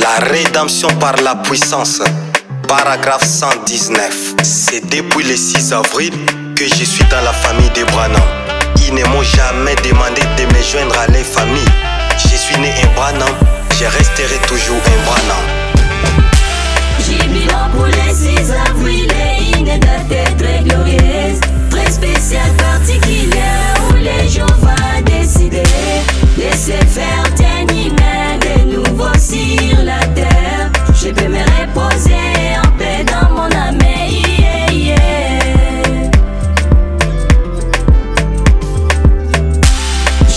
La rédemption par la puissance. Paragraphe 119. C'est depuis le 6 avril que je suis dans la famille des Branham. Ils ne m'ont jamais demandé de me joindre à leur famille. Je suis né un Branham, je resterai toujours un Branham. Jubilant pour les 6 avril et une date très glorieuse, très spéciale, particulière, où les gens vont décider de se faire un humain de nouveau sur la terre. Je peux me reposer en paix dans mon âme, yeah, yeah.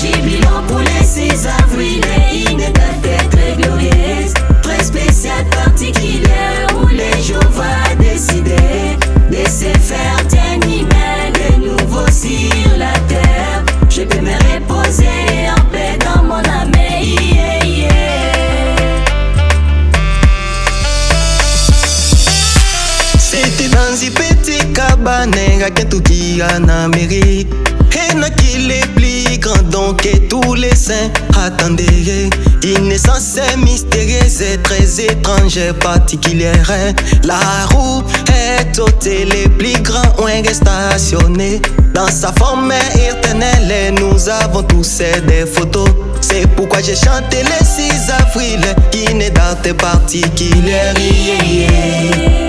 Jubilant pour les 6 avril et une date très glorieuse, très spéciale, particulière, où les gens vont décider de se faire un humain de nouveau sur la terre. Je peux me reposer en paix dans mon âme, yeah, yeah. C'était dans une petite cabane à Kentucky en Amérique. Et n'a qu'il est plus grand donc que tous les saints attendaient. Une naissance mystérieuse et très étrange et particulière. La roue est ôtée, les plus grands ont stationné. Dans sa forme éternelle, nous avons tous des photos. C'est pourquoi j'ai chanté le 6 avril, une date particulière. Yeah, yeah.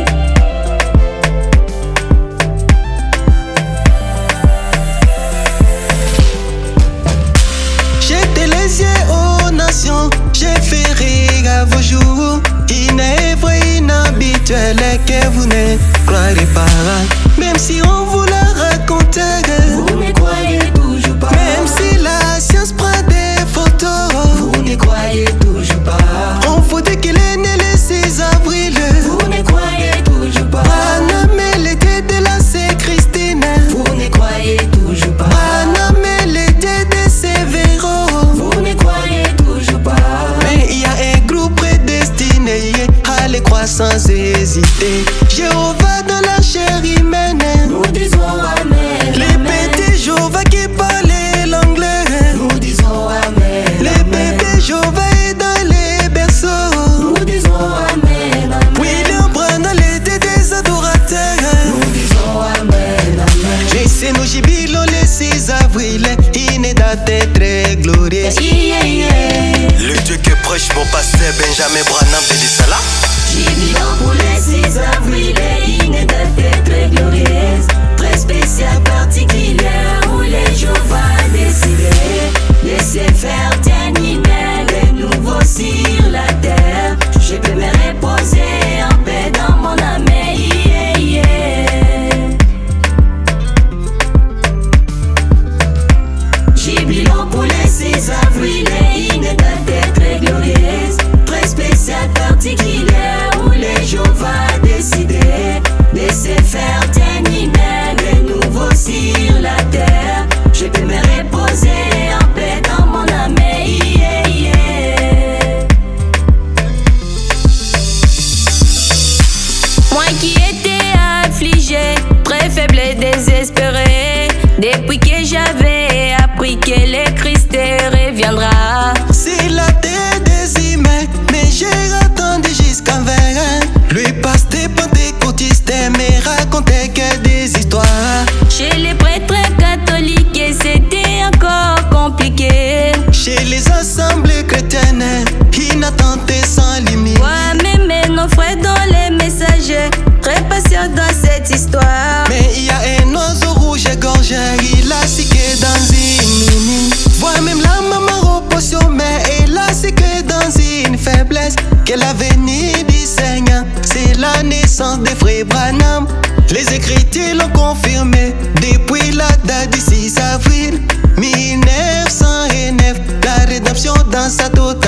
J'ai fait rire à vos jours. Inèvre, inhabituel que vous ne croirez pas. Même si on vous la racontait, vous ne croyez toujours pas. Même si la science prend des photos, vous ne croyez toujours pas. On vous dit qu'il est né le 6 avril, vous ne croyez toujours pas. Branham est l'été de la Sainte Christine, vous ne croyez toujours pas. Branham est l'été de Sévéro, vous ne croyez toujours pas. Mais il y a un groupe prédestiné à les croire sans hésiter. Jéhovah dans la chair humaine, nous disons amen. Les petits Jéhovah qui parlaient l'anglais, nous disons amen. Les bébés Jéhovah est dans les berceaux, nous disons amen, amen. William Branham l'été des adorateurs, nous disons amen, amen. Laissez nous jubilons le 6 avril, une date très glorieuse. Yeah, yeah. Le Dieu que prêche mon pasteur Benjamin Branham de Dissala. Jubilant pour les 6 avril et une date très glorieuse, très spéciale, particulière, où les gens vont décider de se faire un humain de nouveau sur la terre. Je peux me reposer en paix dans mon âme, yeah, yeah. Jubilant pour les 6 avril et une date très glorieuse, très spéciale, particulière, où les gens vont décider de se faire un humain de nouveau sur la terre. Je peux me reposer en paix dans mon âme, yeah, yeah. Moi qui étais affligé, très faible et désespéré, depuis que j'avais appris que le Christ reviendra. C'est la tête des humains, mais j'ai attendu jusqu'à 20 ans. Lui pasteur pentecôtiste me racontait que des histoires. Chez les prêtres catholiques, c'était encore compliqué. Chez les assemblées chrétiennes, inattente sans limite. Moi-même, nos frères dans les messages, très patients dans cette histoire. Mais il y a un oiseau rouge gorge, il a siqué dans une minute. Vois même la maman repose sur mais elle a siqué dans une faiblesse. Que l'avenir du Seigneur, c'est la naissance des frères Branham. Les Écritures l'ont confirmé depuis la date du 6 avril 1909. La rédemption dans sa totalité.